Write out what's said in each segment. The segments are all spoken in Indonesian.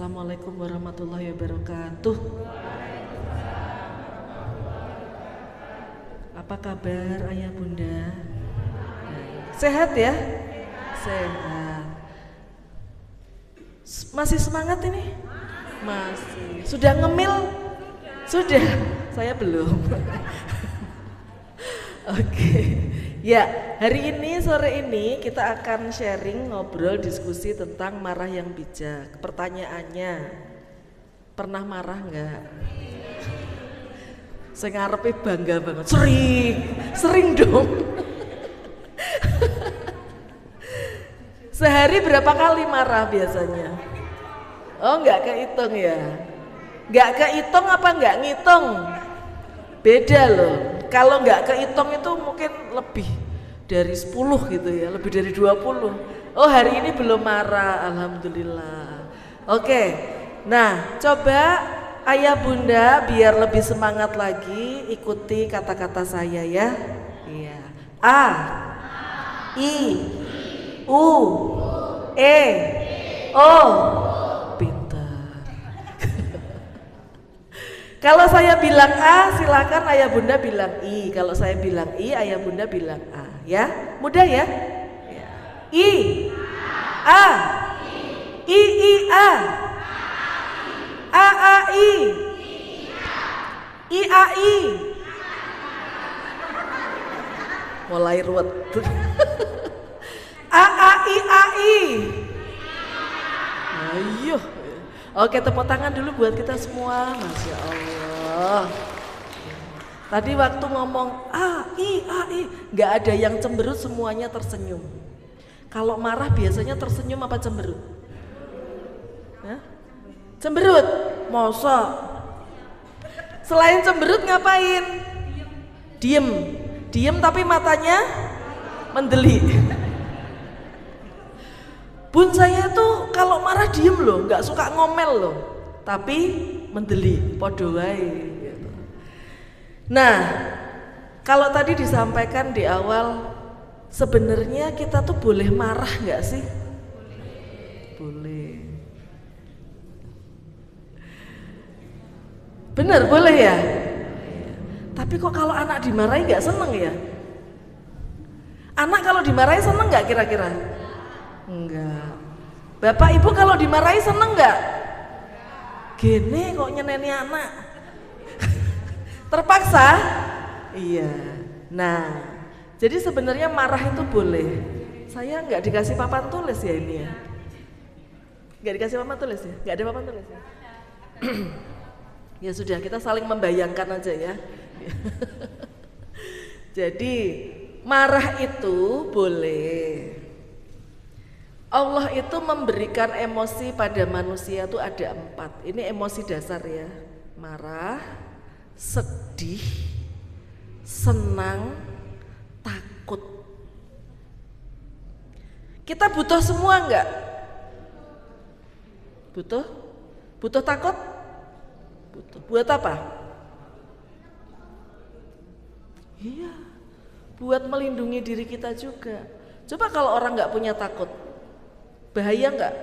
Assalamualaikum warahmatullahi wabarakatuh. Apa kabar ayah bunda? Sehat ya? Sehat. Masih semangat ini? Masih. Sudah ngemil? Sudah. Saya belum. Oke. Ya, hari ini sore ini kita akan sharing, ngobrol, diskusi tentang marah yang bijak. Pertanyaannya, pernah marah nggak? Saya ngarepe bangga banget. Sering dong. Sehari berapa kali marah biasanya? Oh, nggak kehitung ya? Nggak kehitung apa nggak ngitung? Beda loh. Kalau nggak kehitung itu mungkin lebih dari 10 gitu ya, lebih dari 20. Oh, hari ini belum marah, alhamdulillah. Oke, nah coba ayah bunda biar lebih semangat lagi ikuti kata-kata saya ya. Iya. A, I, U, E, O. Kalau saya bilang A, silakan ayah bunda bilang I. Kalau saya bilang I, ayah bunda bilang A. Ya, mudah ya? I, A, I, A, A, I, mulai ruwet. A, I. Ayo. Oke, tepuk tangan dulu buat kita semua. Masya Allah. Tadi waktu ngomong A, I, nggak ada yang cemberut, semuanya tersenyum. Kalau marah biasanya tersenyum apa cemberut? Hah? Cemberut, mosok. Selain cemberut ngapain? Diem tapi matanya mendelik. Bun saya tuh kalau marah diem loh, nggak suka ngomel loh, tapi mendelik, podo wae gitu. Nah, kalau tadi disampaikan di awal, sebenarnya kita tuh boleh marah nggak sih? Boleh. Bener, boleh ya? Tapi kok kalau anak dimarahi nggak seneng ya? Anak kalau dimarahi seneng nggak kira-kira? Enggak. Bapak ibu kalau dimarahi seneng nggak? Gini kok nyeneni anak. Terpaksa? Iya. Nah, jadi sebenarnya marah itu boleh. Saya nggak dikasih papan tulis ya ini ya. Nggak dikasih papan tulis ya? Nggak ada papan tulis ya? Ya sudah, kita saling membayangkan aja ya. Jadi marah itu boleh. Allah itu memberikan emosi pada manusia itu ada 4. Ini emosi dasar ya. Marah, sedih, senang, takut. Kita butuh semua enggak? Butuh? Butuh takut? Butuh. Buat apa? Iya, buat melindungi diri kita juga. Coba kalau orang nggak punya takut, bahaya nggak?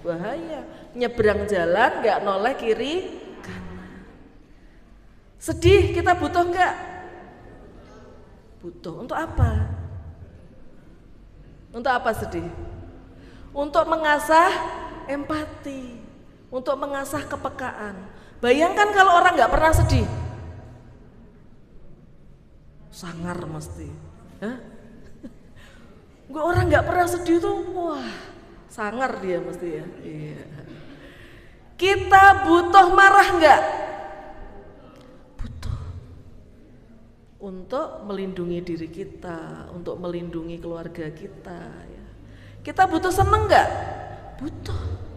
Bahaya. Nyebrang jalan nggak noleh kiri kanan. Sedih kita butuh nggak? Butuh. Untuk apa? Untuk apa sedih? Untuk mengasah empati, untuk mengasah kepekaan. Bayangkan kalau orang nggak pernah sedih, sangar mesti. Hah? Gue orang nggak pernah sedih tuh, wah. Sangar dia mesti ya. Iya. Kita butuh marah nggak? Butuh. Untuk melindungi diri kita, untuk melindungi keluarga kita. Ya. Kita butuh seneng nggak? Butuh.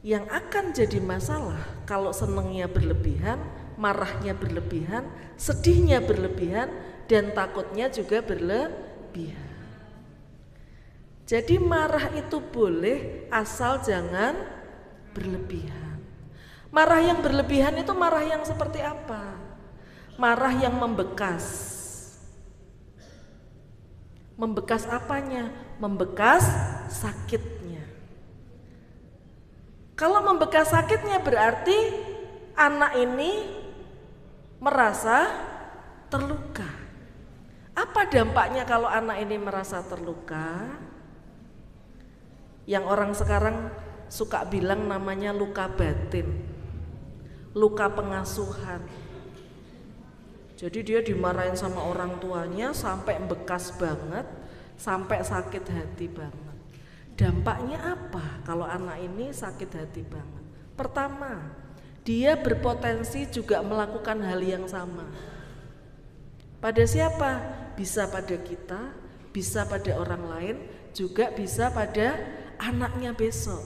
Yang akan jadi masalah kalau senengnya berlebihan, marahnya berlebihan, sedihnya berlebihan, dan takutnya juga berlebihan. Jadi marah itu boleh asal jangan berlebihan. Marah yang berlebihan itu marah yang seperti apa? Marah yang membekas. Membekas apanya? Membekas sakitnya. Kalau membekas sakitnya berarti anak ini merasa terluka. Apa dampaknya kalau anak ini merasa terluka? Yang orang sekarang suka bilang namanya luka batin, luka pengasuhan. Jadi dia dimarahin sama orang tuanya sampai bekas banget, sampai sakit hati banget. Dampaknya apa kalau anak ini sakit hati banget? Pertama, dia berpotensi juga melakukan hal yang sama. Pada siapa? Bisa pada kita, bisa pada orang lain, juga bisa pada anaknya besok.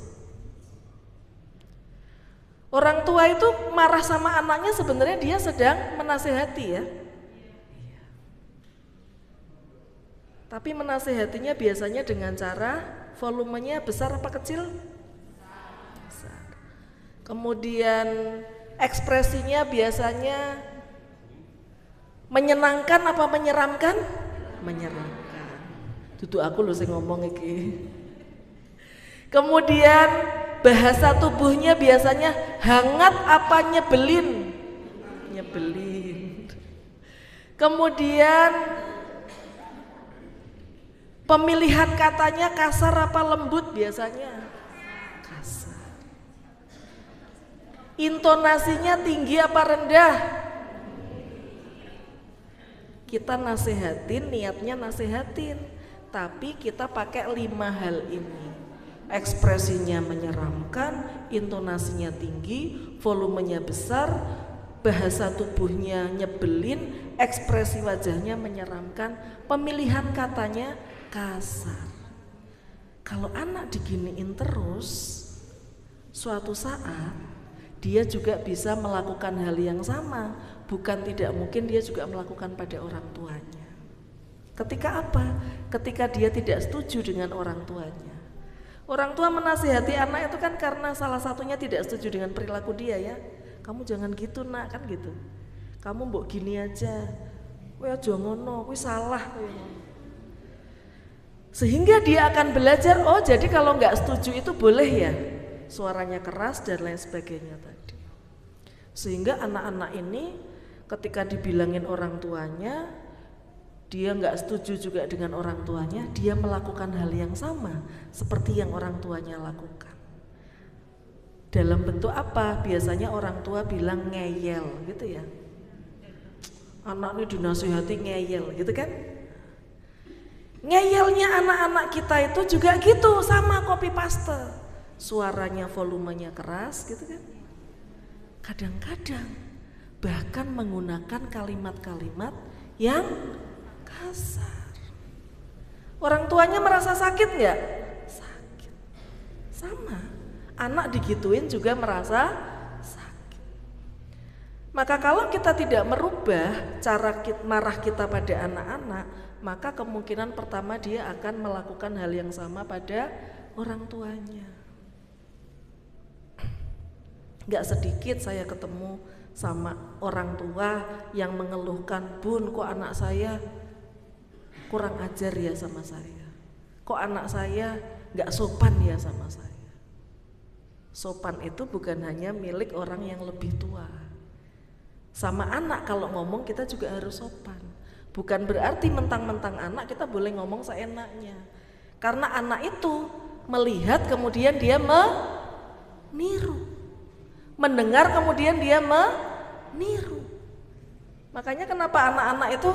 Orang tua itu marah sama anaknya sebenarnya dia sedang menasihati ya. Tapi menasihatinya biasanya dengan cara volumenya besar apa kecil? Besar. Kemudian ekspresinya biasanya menyenangkan apa menyeramkan? Menyeramkan. Duduk aku loh sing ngomong iki. Kemudian bahasa tubuhnya biasanya hangat apa nyebelin? Nyebelin. Kemudian pemilihan katanya kasar apa lembut biasanya? Kasar. Intonasinya tinggi apa rendah? Kita nasihatin, niatnya nasihatin, tapi kita pakai 5 hal ini. Ekspresinya menyeramkan, intonasinya tinggi, volumenya besar, bahasa tubuhnya nyebelin, ekspresi wajahnya menyeramkan, pemilihan katanya kasar. Kalau anak diginiin terus, suatu saat dia juga bisa melakukan hal yang sama. Bukan tidak mungkin dia juga melakukan pada orang tuanya. Ketika apa? Ketika dia tidak setuju dengan orang tuanya. Orang tua menasihati anak itu kan karena salah satunya tidak setuju dengan perilaku dia ya. Kamu jangan gitu nak, kan gitu. Kamu mbok gini aja. Kowe aja ngono, kowe salah kowe. Sehingga dia akan belajar, oh jadi kalau nggak setuju itu boleh ya. Suaranya keras dan lain sebagainya tadi. Sehingga anak-anak ini ketika dibilangin orang tuanya, dia nggak setuju juga dengan orang tuanya, dia melakukan hal yang sama seperti yang orang tuanya lakukan. Dalam bentuk apa? Biasanya orang tua bilang ngeyel gitu ya. Anak ini dinasihati ngeyel gitu kan. Ngeyelnya anak-anak kita itu juga gitu, sama copy paste. Suaranya volumenya keras gitu kan. Kadang-kadang bahkan menggunakan kalimat-kalimat yang kasar. Orang tuanya merasa sakit nggak? Sakit. Sama, anak digituin juga merasa sakit. Maka kalau kita tidak merubah cara marah kita pada anak-anak, maka kemungkinan pertama dia akan melakukan hal yang sama pada orang tuanya. Nggak sedikit saya ketemu sama orang tua yang mengeluhkan, Bun, kok anak saya kurang ajar ya sama saya, kok anak saya nggak sopan ya sama saya. Sopan itu bukan hanya milik orang yang lebih tua. Sama anak kalau ngomong kita juga harus sopan. Bukan berarti mentang-mentang anak kita boleh ngomong seenaknya. Karena anak itu melihat kemudian dia meniru, mendengar kemudian dia meniru. Makanya kenapa anak-anak itu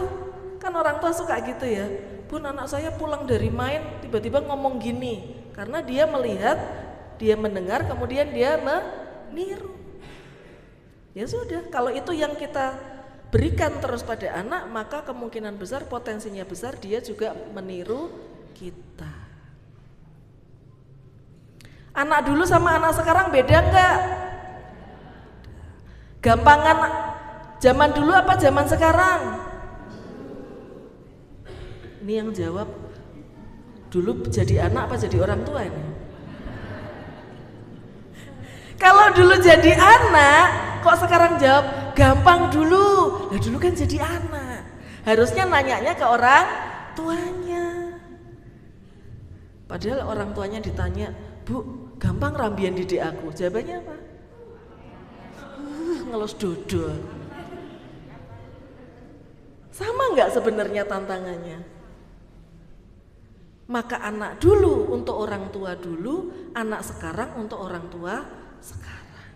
kan orang tua suka gitu ya, Bun, anak saya pulang dari main tiba-tiba ngomong gini. Karena dia melihat, dia mendengar kemudian dia meniru. Ya sudah, kalau itu yang kita berikan terus pada anak, maka kemungkinan besar, potensinya besar dia juga meniru kita. Anak dulu sama anak sekarang beda enggak? Gampangan zaman dulu apa zaman sekarang? Ini yang jawab dulu jadi anak apa jadi orang tua ini? Kalau dulu jadi anak, kok sekarang jawab gampang dulu? Lah dulu kan jadi anak, harusnya nanyanya ke orang tuanya. Padahal orang tuanya ditanya, Bu, gampang rambian didik aku. Jawabannya apa? Ngelus dodo. Sama nggak sebenarnya tantangannya? Maka anak dulu untuk orang tua dulu, anak sekarang untuk orang tua sekarang.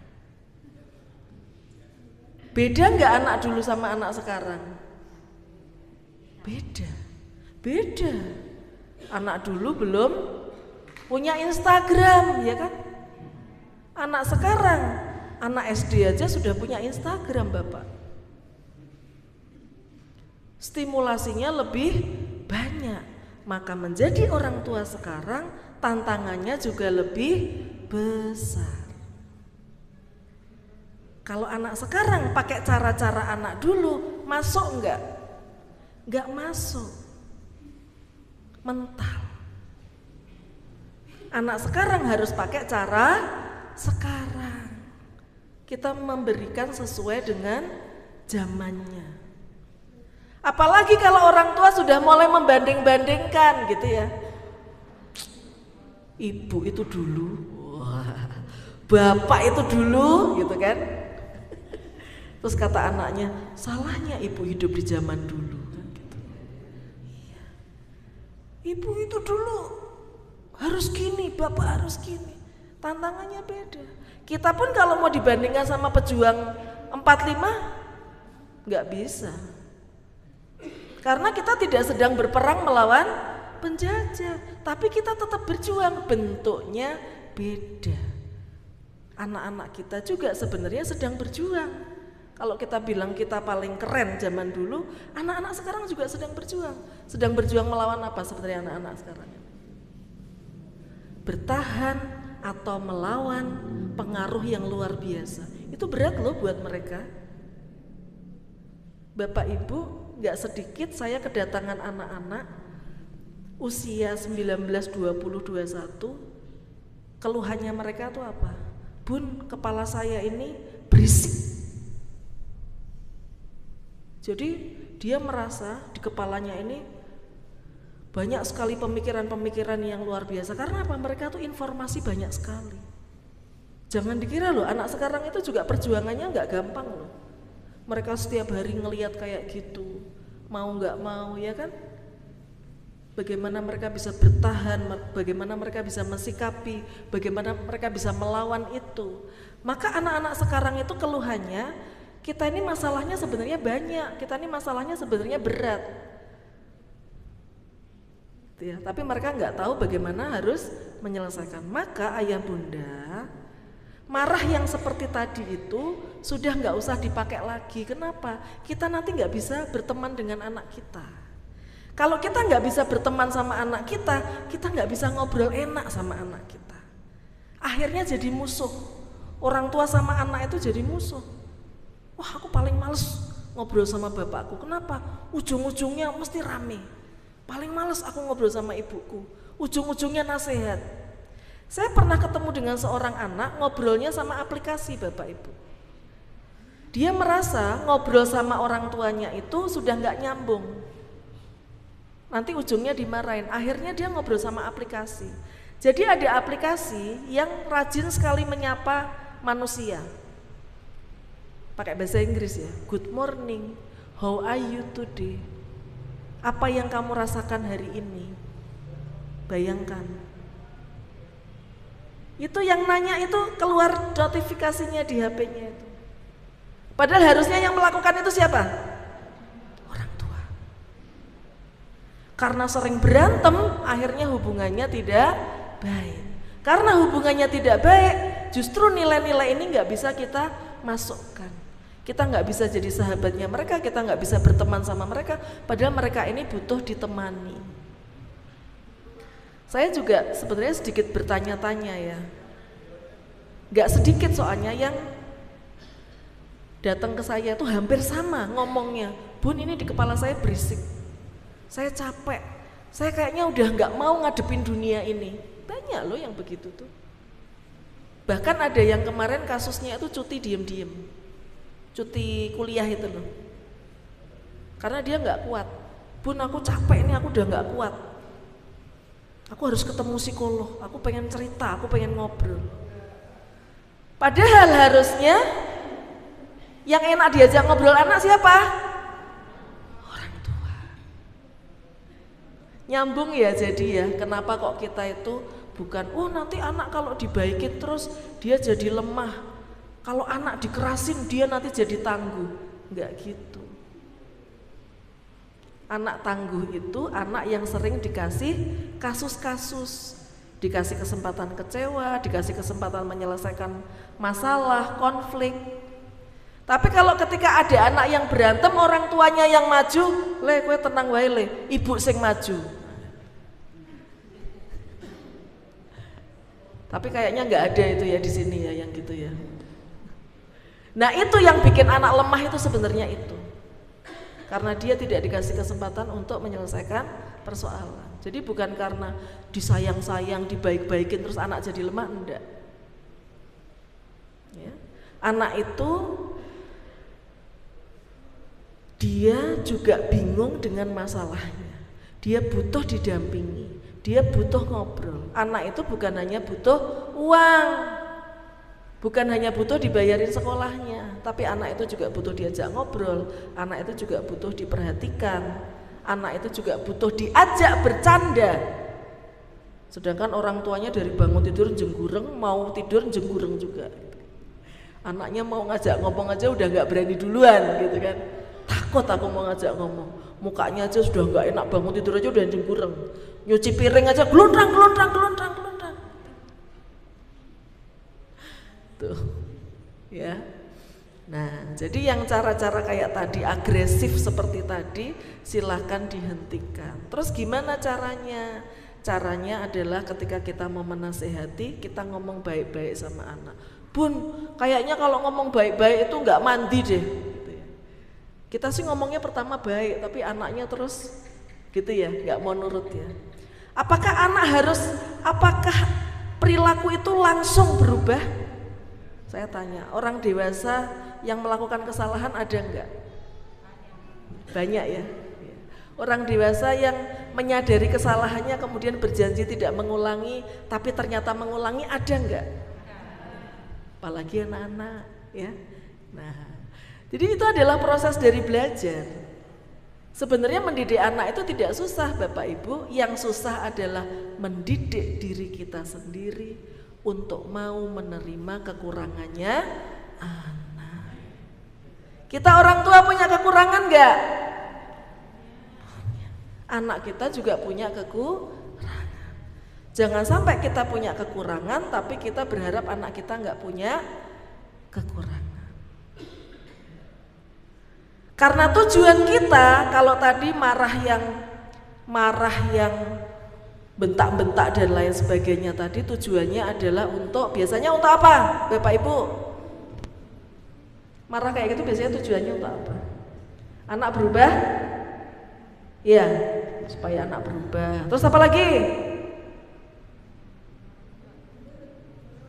Beda nggak anak dulu sama anak sekarang? Beda. Beda. Anak dulu belum punya Instagram, ya kan? Anak sekarang, anak SD aja sudah punya Instagram, Bapak. Stimulasinya lebih banyak. Maka menjadi orang tua sekarang tantangannya juga lebih besar. Kalau anak sekarang pakai cara-cara anak dulu, masuk enggak? Enggak masuk. Mental. Anak sekarang harus pakai cara sekarang. Kita memberikan sesuai dengan zamannya. Apalagi kalau orang tua sudah mulai membanding-bandingkan gitu ya. Ibu itu dulu, wah, bapak itu dulu gitu kan. Terus kata anaknya, salahnya ibu hidup di zaman dulu kan gitu. Iya. Ibu itu dulu harus gini, bapak harus gini. Tantangannya beda. Kita pun kalau mau dibandingkan sama pejuang 45 nggak bisa. Karena kita tidak sedang berperang melawan penjajah, tapi kita tetap berjuang, bentuknya beda. Anak-anak kita juga sebenarnya sedang berjuang. Kalau kita bilang kita paling keren zaman dulu, anak-anak sekarang juga sedang berjuang. Sedang berjuang melawan apa sebenarnya anak-anak sekarang? Bertahan atau melawan pengaruh yang luar biasa. Itu berat loh buat mereka. Bapak Ibu, gak sedikit saya kedatangan anak-anak usia 19, 20, 21. Keluhannya mereka tuh apa? Bun, kepala saya ini berisik. Jadi dia merasa di kepalanya ini banyak sekali pemikiran-pemikiran yang luar biasa. Karena apa? Mereka tuh informasi banyak sekali. Jangan dikira loh, anak sekarang itu juga perjuangannya gak gampang loh. Mereka setiap hari ngelihat kayak gitu, mau nggak mau ya kan? Bagaimana mereka bisa bertahan, bagaimana mereka bisa mensikapi, bagaimana mereka bisa melawan itu. Maka anak-anak sekarang itu keluhannya, kita ini masalahnya sebenarnya banyak, kita ini masalahnya sebenarnya berat. Ya, tapi mereka nggak tahu bagaimana harus menyelesaikan. Maka ayah bunda, marah yang seperti tadi itu sudah nggak usah dipakai lagi. Kenapa? Kita nanti nggak bisa berteman dengan anak kita. Kalau kita nggak bisa berteman sama anak kita nggak bisa ngobrol enak sama anak kita. Akhirnya jadi musuh. Orang tua sama anak itu jadi musuh. Wah, aku paling males ngobrol sama bapakku. Kenapa? Ujung-ujungnya mesti rame. Paling males aku ngobrol sama ibuku. Ujung-ujungnya nasihat. Saya pernah ketemu dengan seorang anak ngobrolnya sama aplikasi, Bapak Ibu. Dia merasa ngobrol sama orang tuanya itu sudah nggak nyambung. Nanti ujungnya dimarahin. Akhirnya dia ngobrol sama aplikasi. Jadi ada aplikasi yang rajin sekali menyapa manusia. Pakai bahasa Inggris ya. Good morning, how are you today? Apa yang kamu rasakan hari ini? Bayangkan. Itu yang nanya itu keluar notifikasinya di HP-nya itu. Padahal harusnya yang melakukan itu siapa? Orang tua. Karena sering berantem, akhirnya hubungannya tidak baik. Karena hubungannya tidak baik, justru nilai-nilai ini nggak bisa kita masukkan. Kita nggak bisa jadi sahabatnya mereka, kita nggak bisa berteman sama mereka, padahal mereka ini butuh ditemani. Saya juga sebenarnya sedikit bertanya-tanya ya, gak sedikit soalnya yang datang ke saya itu hampir sama ngomongnya. Bun, ini di kepala saya berisik, saya capek, saya kayaknya udah gak mau ngadepin dunia ini. Banyak loh yang begitu tuh. Bahkan ada yang kemarin kasusnya itu cuti diem-diem, cuti kuliah itu loh, karena dia gak kuat. Bun, aku capek ini, aku udah gak kuat. Aku harus ketemu psikolog, aku pengen cerita, aku pengen ngobrol. Padahal harusnya yang enak diajak ngobrol anak siapa? Orang tua. Nyambung ya jadi ya, kenapa kok kita itu bukan, oh nanti anak kalau dibaikin terus dia jadi lemah. Kalau anak dikerasin dia nanti jadi tangguh. Enggak gitu. Anak tangguh itu anak yang sering dikasih kasus-kasus, dikasih kesempatan kecewa, dikasih kesempatan menyelesaikan masalah, konflik. Tapi kalau ketika ada anak yang berantem, orang tuanya yang maju, le kowe tenang wae le, ibu sing maju. Tapi kayaknya nggak ada itu ya di sini ya yang gitu ya. Nah itu yang bikin anak lemah itu sebenarnya itu. Karena dia tidak dikasih kesempatan untuk menyelesaikan persoalan. Jadi bukan karena disayang-sayang, dibaik-baikin terus anak jadi lemah, enggak. Ya. Anak itu dia juga bingung dengan masalahnya. Dia butuh didampingi, dia butuh ngobrol. Anak itu bukan hanya butuh uang, bukan hanya butuh dibayarin sekolahnya, tapi anak itu juga butuh diajak ngobrol, anak itu juga butuh diperhatikan, anak itu juga butuh diajak bercanda. Sedangkan orang tuanya dari bangun tidur jenggureng, mau tidur jenggureng juga. Anaknya mau ngajak ngomong aja udah nggak berani duluan gitu kan. Takut aku mau ngajak ngomong, mukanya aja sudah nggak enak, bangun tidur aja udah jenggureng. Nyuci piring aja gelondrang. Tuh, ya. Nah, jadi yang cara-cara kayak tadi agresif seperti tadi silahkan dihentikan. Terus gimana caranya? Caranya adalah ketika kita mau menasehati, kita ngomong baik-baik sama anak. Bun, kayaknya kalau ngomong baik-baik itu nggak mandi deh. Gitu ya. Kita sih ngomongnya pertama baik, tapi anaknya terus gitu ya, nggak mau nurut ya. Apakah perilaku itu langsung berubah? Saya tanya, orang dewasa yang melakukan kesalahan ada enggak? Banyak ya. Orang dewasa yang menyadari kesalahannya kemudian berjanji tidak mengulangi, tapi ternyata mengulangi ada enggak? Apalagi anak-anak ya. Nah, jadi itu adalah proses dari belajar. Sebenarnya mendidik anak itu tidak susah Bapak Ibu, yang susah adalah mendidik diri kita sendiri untuk mau menerima kekurangannya anak. Kita orang tua punya kekurangan enggak? Anak kita juga punya kekurangan. Jangan sampai kita punya kekurangan tapi kita berharap anak kita enggak punya kekurangan. Karena tujuan kita kalau tadi marah yang bentak-bentak dan lain sebagainya tadi tujuannya adalah biasanya untuk apa Bapak Ibu? Marah kayak gitu biasanya tujuannya untuk apa? Anak berubah? Ya, supaya anak berubah. Terus apa lagi?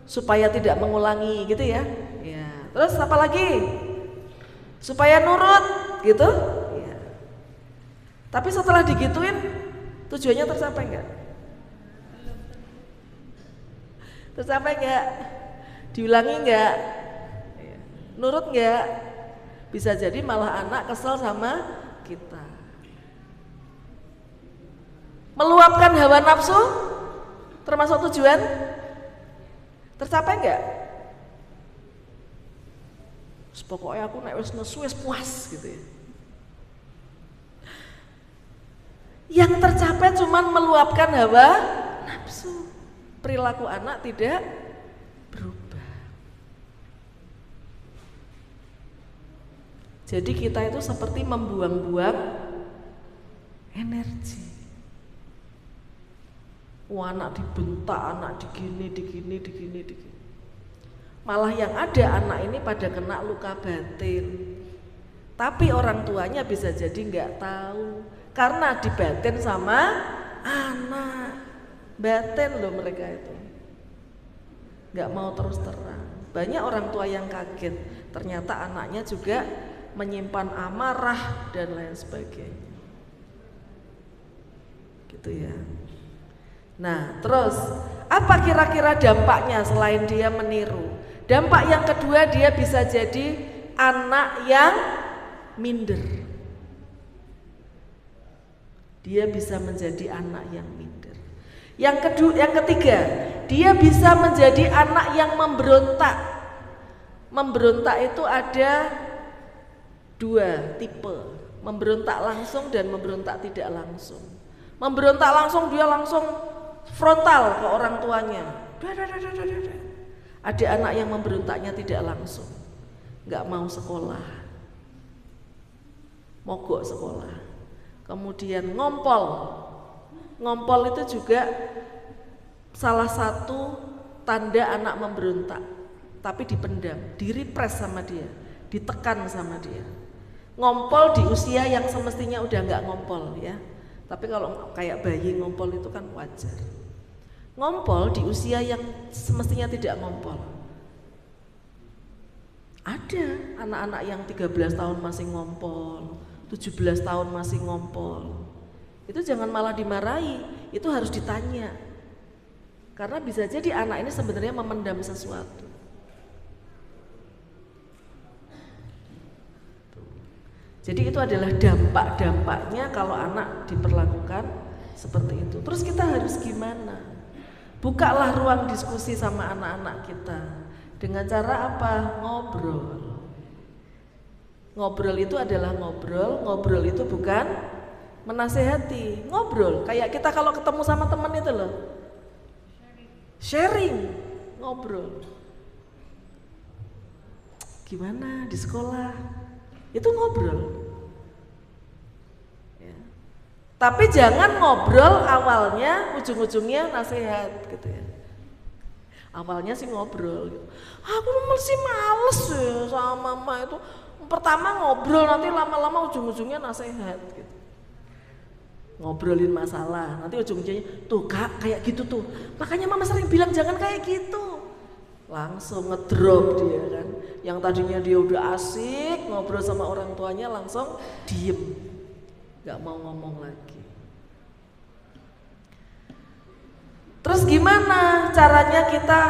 Supaya tidak mengulangi gitu ya. Ya. Terus apa lagi? Supaya nurut gitu. Ya. Tapi setelah digituin tujuannya tercapai enggak? Tercapai enggak? Diulangi enggak? Nurut enggak? Bisa jadi malah anak kesel sama kita. Meluapkan hawa nafsu termasuk tujuan? Tercapai enggak? Pokoknya aku nek wis nesu wis puas gitu ya. Yang tercapai cuman meluapkan hawa nafsu. Perilaku anak tidak berubah. Jadi kita itu seperti membuang-buang energi. Wah, anak dibentak, anak digini. Malah yang ada anak ini pada kena luka batin. Tapi orang tuanya bisa jadi nggak tahu karena dibatin sama anak. Batin loh mereka itu, nggak mau terus terang. Banyak orang tua yang kaget, ternyata anaknya juga menyimpan amarah dan lain sebagainya. Gitu ya. Nah, terus apa kira-kira dampaknya selain dia meniru? Dampak yang kedua, dia bisa jadi anak yang minder. Dia bisa menjadi anak yang minder. Yang ketiga, dia bisa menjadi anak yang memberontak. Memberontak itu ada dua tipe, memberontak langsung dan memberontak tidak langsung. Memberontak langsung, dia langsung frontal ke orang tuanya. Ada anak yang memberontaknya tidak langsung, nggak mau sekolah, mogok sekolah. Kemudian ngompol. Ngompol itu juga salah satu tanda anak memberontak, tapi dipendam, direpres sama dia, ditekan sama dia. Ngompol di usia yang semestinya udah nggak ngompol ya. Tapi kalau kayak bayi ngompol itu kan wajar. Ngompol di usia yang semestinya tidak ngompol. Ada anak-anak yang 13 tahun masih ngompol, 17 tahun masih ngompol. Itu jangan malah dimarahi, itu harus ditanya. Karena bisa jadi anak ini sebenarnya memendam sesuatu. Jadi itu adalah dampak-dampaknya kalau anak diperlakukan seperti itu. Terus kita harus gimana? Bukalah ruang diskusi sama anak-anak kita. Dengan cara apa? Ngobrol. Ngobrol itu adalah ngobrol. Ngobrol itu bukan menasehati. Ngobrol, kayak kita kalau ketemu sama teman itu loh. Sharing, ngobrol. Gimana di sekolah? Itu ngobrol. Ya. Tapi jangan ngobrol awalnya ujung-ujungnya nasihat gitu ya. Awalnya sih ngobrol gitu. Aku masih males ya sama mama itu. Pertama ngobrol, nanti lama-lama ujung-ujungnya nasihat gitu. Ngobrolin masalah, nanti ujung-ujungnya tuh kak kayak gitu tuh. Makanya mama sering bilang jangan kayak gitu. Langsung ngedrop dia kan. Yang tadinya dia udah asik ngobrol sama orang tuanya langsung diem, gak mau ngomong lagi. Terus gimana caranya kita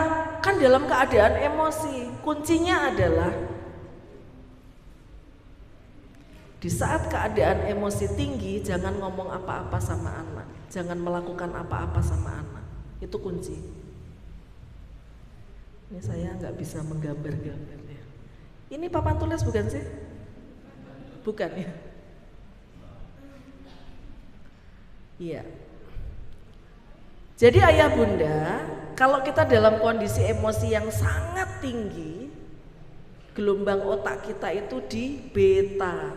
kan dalam keadaan emosi? Kuncinya adalah di saat keadaan emosi tinggi jangan ngomong apa-apa sama anak, jangan melakukan apa-apa sama anak. Itu kunci. Ini saya nggak bisa menggambar-gambarnya. Ini papan tulis bukan sih? Bukan ya? Iya. Jadi ayah bunda, kalau kita dalam kondisi emosi yang sangat tinggi, gelombang otak kita itu di beta.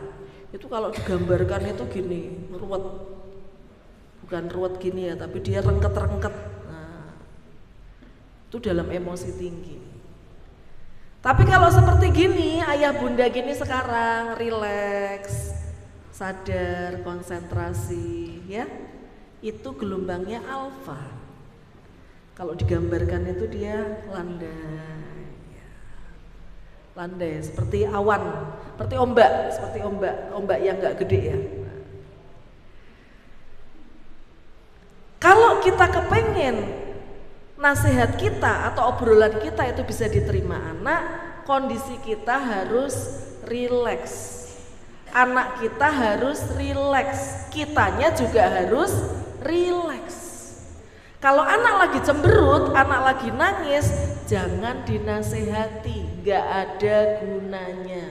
Itu kalau digambarkan itu gini, ruwet. Bukan ruwet gini ya, tapi dia rengket-rengket. Nah, itu dalam emosi tinggi. Tapi kalau seperti gini, ayah bunda gini sekarang rileks, sadar, konsentrasi, ya, itu gelombangnya alfa. Kalau digambarkan itu dia landai, ya. Landai seperti awan, seperti ombak yang nggak gede ya. Kalau kita kepengen nasihat kita atau obrolan kita itu bisa diterima anak, kondisi kita harus rileks. Anak kita harus rileks, kitanya juga harus rileks. Kalau anak lagi cemberut, anak lagi nangis, jangan dinasehati, gak ada gunanya.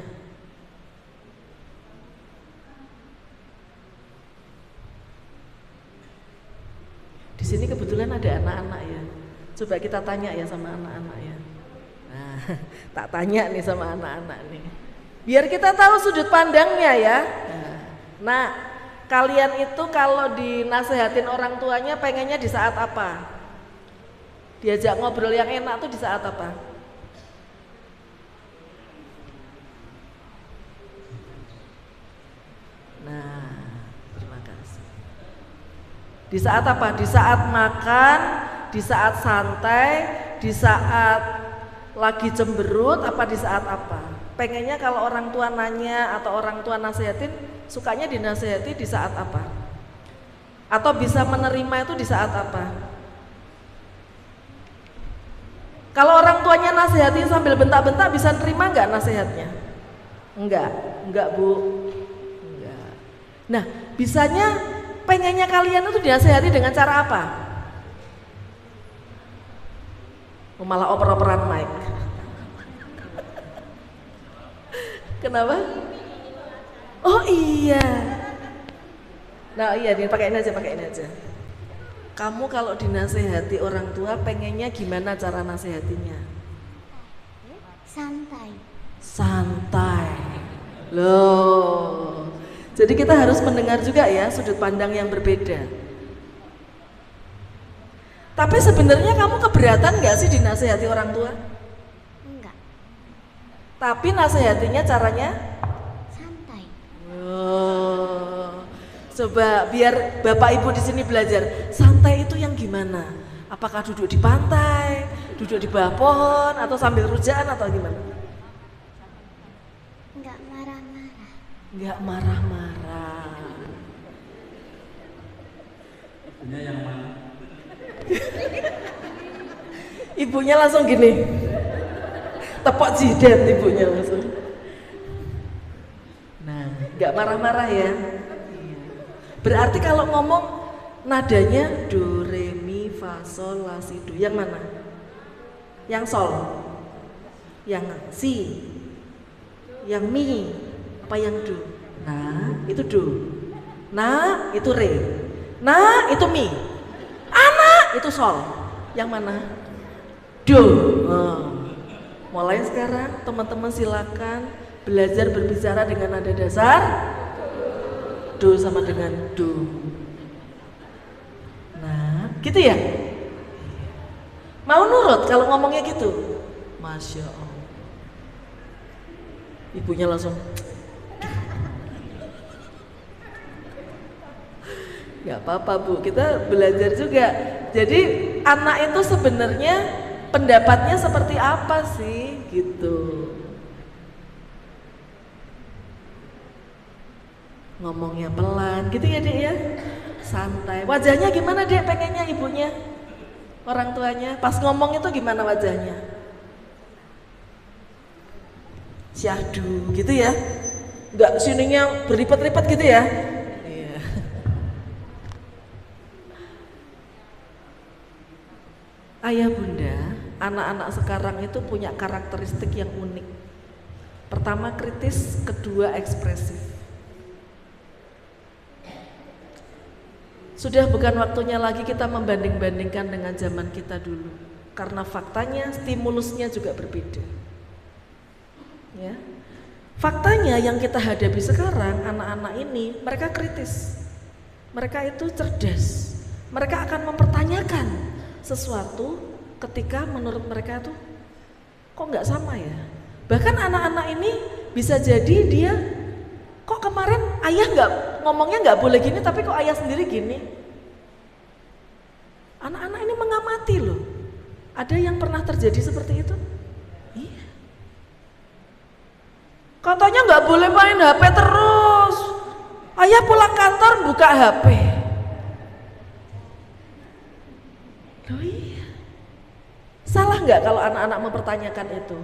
Di sini kebetulan ada anak-anak ya. Coba kita tanya ya sama anak-anak ya. Nah, tak tanya nih sama anak-anak nih. Biar kita tahu sudut pandangnya ya. Nah, kalian itu kalau dinasehatin orang tuanya pengennya di saat apa? Diajak ngobrol yang enak tuh di saat apa? Nah, terima kasih. Di saat apa? Di saat makan, di saat santai, di saat lagi cemberut, apa di saat apa? Pengennya kalau orang tua nanya atau orang tua nasihatin, sukanya dinasihati di saat apa? Atau bisa menerima itu di saat apa? Kalau orang tuanya nasihati sambil bentak-bentak, bisa nerima nggak nasihatnya? Enggak Bu. Enggak. Nah, bisanya pengennya kalian itu dinasihati dengan cara apa? Malah oper-operan mic. Kenapa? Oh iya. Nah iya, nih pakai ini aja. Kamu kalau dinasehati orang tua pengennya gimana cara nasehatinya? Santai. Loh. Jadi kita harus mendengar juga ya sudut pandang yang berbeda. Tapi sebenarnya kamu keberatan nggak sih dinasehati orang tua? Enggak. Tapi nasehatinya caranya? Santai. Oh. Coba biar Bapak Ibu di sini belajar. Santai itu yang gimana? Apakah duduk di pantai, duduk di bawah pohon, atau sambil rujaan atau gimana? Enggak marah-marah. Enggak marah-marah. Ibunya yang mana? Ibunya langsung gini. Tepok jidat ibunya langsung. Nah, enggak marah-marah ya. Berarti kalau ngomong nadanya do, re, mi, fa, sol, la, si, do. Yang mana? Yang sol? Yang si? Yang mi? Apa yang do? Nah, itu do. Nah, itu re. Nah, itu mi. Anak, itu sol. Yang mana? Do. Mulai sekarang teman-teman silakan belajar berbicara dengan nada dasar. Do sama dengan do. Nah, gitu ya? Mau nurut kalau ngomongnya gitu? Masya Allah. Ibunya langsung gak apa-apa Bu, kita belajar juga. Jadi anak itu sebenarnya pendapatnya seperti apa sih gitu. Ngomongnya pelan gitu ya Dek ya, santai. Wajahnya gimana Dek pengennya ibunya, orang tuanya pas ngomong itu gimana wajahnya? Syahdu gitu ya, nggak sininya berlipat-lipat gitu ya. Iya. Ayah bunda, anak-anak sekarang itu punya karakteristik yang unik. Pertama kritis, kedua ekspresif. Sudah bukan waktunya lagi kita membanding-bandingkan dengan zaman kita dulu, karena faktanya stimulusnya juga berbeda. Ya. Faktanya yang kita hadapi sekarang, anak-anak ini mereka kritis, mereka itu cerdas, mereka akan mempertanyakan sesuatu ketika menurut mereka itu kok nggak sama ya. Bahkan anak-anak ini bisa jadi dia, kok kemarin ayah nggak ngomongnya nggak boleh gini, tapi kok ayah sendiri gini. Anak-anak ini mengamati loh. Ada yang pernah terjadi seperti itu? Iya. Katanya nggak boleh main HP terus. Ayah pulang kantor buka HP. Loh iya. Salah nggak kalau anak-anak mempertanyakan itu?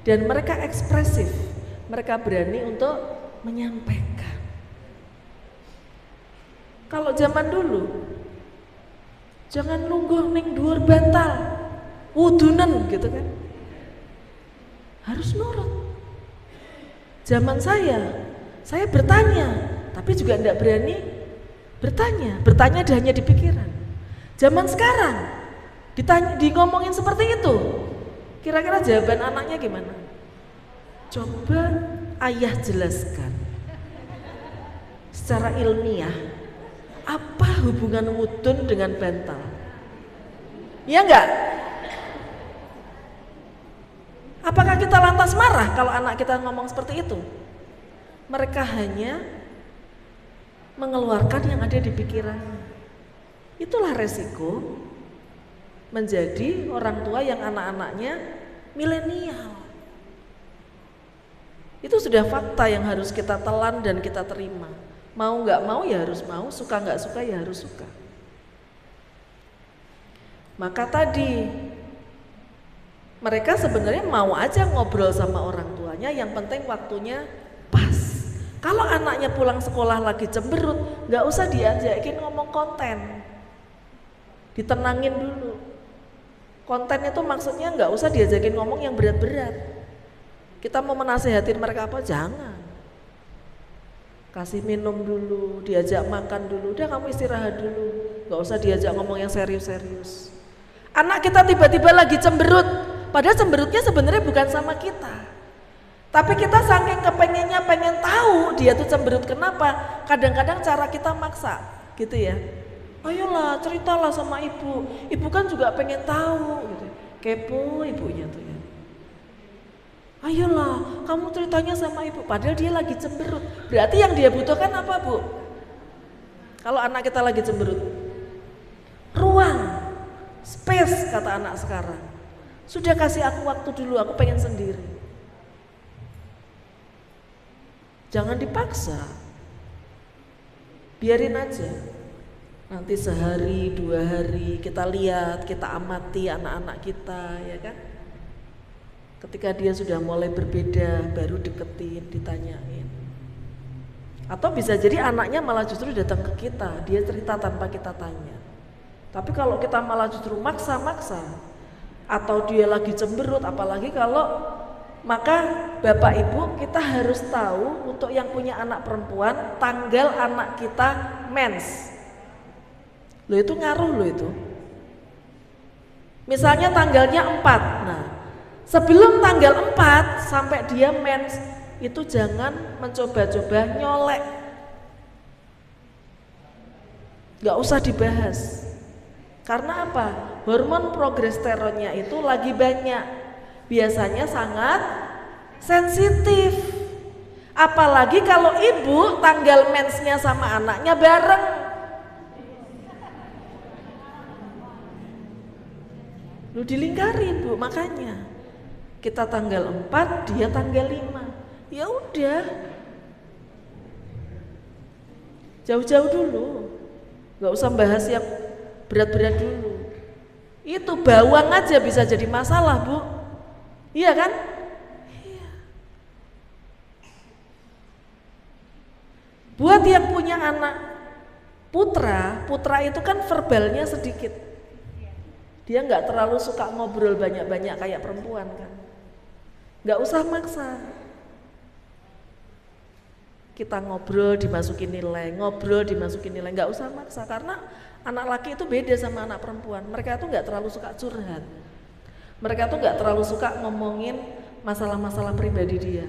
Dan mereka ekspresif, mereka berani untuk menyampaikan. Kalau zaman dulu, jangan lungguh ning dhuwur bantal, wudunen gitu kan. Harus nurut. Zaman saya bertanya, tapi juga tidak berani bertanya hanya di pikiran. Zaman sekarang, di ngomongin seperti itu, kira-kira jawaban anaknya gimana? Coba ayah jelaskan secara ilmiah apa hubungan wudun dengan bantal? Iya enggak? Apakah kita lantas marah kalau anak kita ngomong seperti itu? Mereka hanya mengeluarkan yang ada di pikirannya. Itulah resiko menjadi orang tua yang anak-anaknya milenial. Itu sudah fakta yang harus kita telan dan kita terima. Mau nggak mau ya harus mau, suka nggak suka ya harus suka. Maka tadi mereka sebenarnya mau aja ngobrol sama orang tuanya, yang penting waktunya pas. Kalau anaknya pulang sekolah lagi cemberut, nggak usah diajakin ngomong konten, ditenangin dulu. Konten itu maksudnya nggak usah diajakin ngomong yang berat-berat. Kita mau menasehatin mereka apa? Jangan. Kasih minum dulu, diajak makan dulu, udah kamu istirahat dulu, nggak usah diajak ngomong yang serius-serius. Anak kita tiba-tiba lagi cemberut, padahal cemberutnya sebenarnya bukan sama kita, tapi kita saking kepengennya pengen tahu dia tuh cemberut kenapa. Kadang-kadang cara kita maksa gitu ya, ayolah ceritalah sama ibu, ibu kan juga pengen tahu gitu. Kepo ibunya tuh ya, ayolah kamu ceritanya sama ibu, padahal dia lagi cemberut. Berarti yang dia butuhkan apa, Bu? Kalau anak kita lagi cemberut, ruang, space kata anak sekarang. Sudah kasih aku waktu dulu, aku pengen sendiri. Jangan dipaksa, biarin aja. Nanti sehari, 2 hari kita lihat, kita amati anak-anak kita, ya kan. Ketika dia sudah mulai berbeda, baru deketin, ditanyain. Atau bisa jadi anaknya malah justru datang ke kita, dia cerita tanpa kita tanya. Tapi kalau kita malah justru maksa-maksa, atau dia lagi cemberut, apalagi kalau, maka Bapak Ibu kita harus tahu untuk yang punya anak perempuan, tanggal anak kita mens. Loh itu ngaruh loh itu. Misalnya tanggalnya 4, nah sebelum tanggal 4 sampai dia mens, itu jangan mencoba-coba nyolek. Gak usah dibahas. Karena apa? Hormon progesteronnya itu lagi banyak, biasanya sangat sensitif. Apalagi kalau ibu tanggal mensnya sama anaknya bareng. Lu dilingkari Bu, makanya kita tanggal 4, dia tanggal 5. Ya udah, jauh-jauh dulu, gak usah bahas yang berat-berat dulu. Itu bawang aja bisa jadi masalah Bu, iya kan? Iya. Buat yang punya anak putra, putra itu kan verbalnya sedikit, dia nggak terlalu suka ngobrol banyak-banyak kayak perempuan kan. Nggak usah maksa. Kita ngobrol dimasukin nilai, ngobrol dimasukin nilai, nggak usah maksa. Karena anak laki itu beda sama anak perempuan. Mereka tuh nggak terlalu suka curhat. Mereka tuh nggak terlalu suka ngomongin masalah-masalah pribadi dia.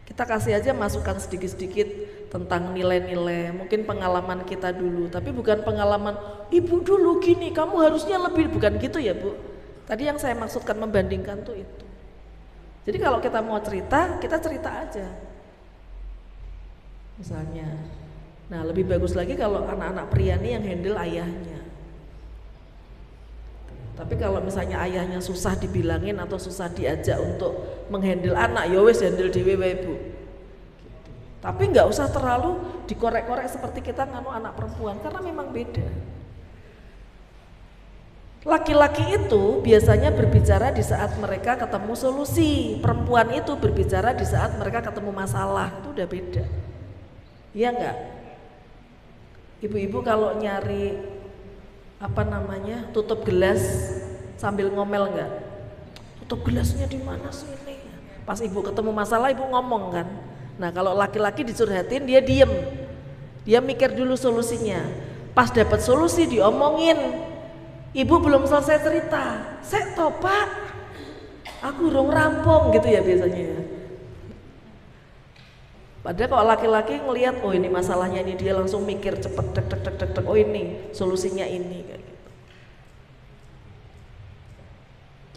Kita kasih aja masukan sedikit-sedikit tentang nilai-nilai, mungkin pengalaman kita dulu, tapi bukan pengalaman ibu dulu gini, kamu harusnya lebih, bukan gitu ya Bu. Tadi yang saya maksudkan membandingkan tuh itu. Jadi kalau kita mau cerita, kita cerita aja. Misalnya, nah lebih bagus lagi kalau anak-anak pria nih yang handle ayahnya. Tapi kalau misalnya ayahnya susah dibilangin atau susah diajak untuk menghandle anak, ya wes handle dhewe wae Bu. Tapi nggak usah terlalu dikorek-korek seperti kita nganu anak perempuan, karena memang beda. Laki-laki itu biasanya berbicara di saat mereka ketemu solusi, perempuan itu berbicara di saat mereka ketemu masalah, itu udah beda. Iya enggak? Ibu-ibu kalau nyari apa namanya, tutup gelas sambil ngomel enggak? Tutup gelasnya di mana sih ini? Pas ibu ketemu masalah ibu ngomong kan. Nah kalau laki-laki dicurhatin dia diem, dia mikir dulu solusinya. Pas dapat solusi diomongin, ibu belum selesai cerita, "Sek toh Pak, aku urung rampung," gitu ya biasanya ya. Padahal kalau laki-laki ngelihat, oh ini masalahnya ini, dia langsung mikir cepet, dek, oh ini solusinya ini kayak gitu.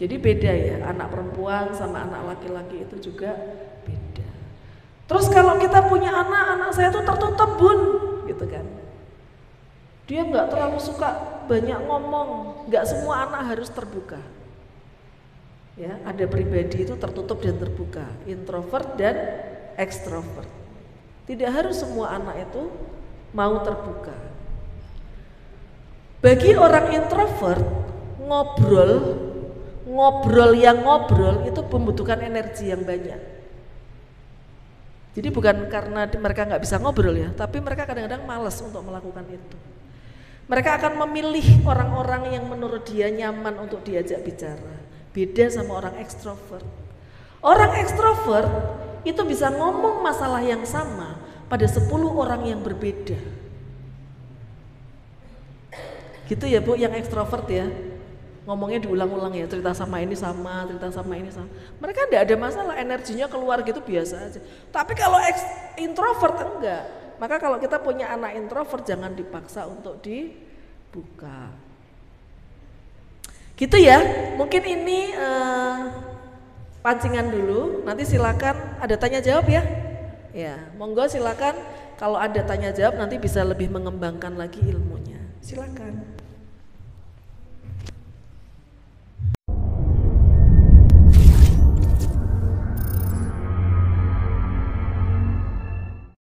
Jadi beda ya, anak perempuan sama anak laki-laki itu juga beda. Terus kalau kita punya anak saya tuh tertutup Bun, gitu kan. Dia nggak terlalu suka banyak ngomong, nggak semua anak harus terbuka. Ya, ada pribadi itu tertutup dan terbuka, introvert dan ekstrovert. Tidak harus semua anak itu mau terbuka. Bagi orang introvert, ngobrol itu membutuhkan energi yang banyak. Jadi bukan karena mereka nggak bisa ngobrol ya, tapi mereka kadang-kadang malas untuk melakukan itu. Mereka akan memilih orang-orang yang menurut dia nyaman untuk diajak bicara. Beda sama orang ekstrovert. Orang ekstrovert itu bisa ngomong masalah yang sama pada 10 orang yang berbeda. Gitu ya Bu, yang ekstrovert ya, ngomongnya diulang-ulang ya, cerita sama ini sama, cerita sama ini sama. Mereka enggak ada masalah, energinya keluar gitu biasa aja. Tapi kalau introvert enggak. Maka kalau kita punya anak introvert jangan dipaksa untuk dibuka. Gitu ya, mungkin ini pancingan dulu, nanti silakan ada tanya jawab ya. Ya, monggo silakan kalau ada tanya jawab nanti bisa lebih mengembangkan lagi ilmunya. Silakan.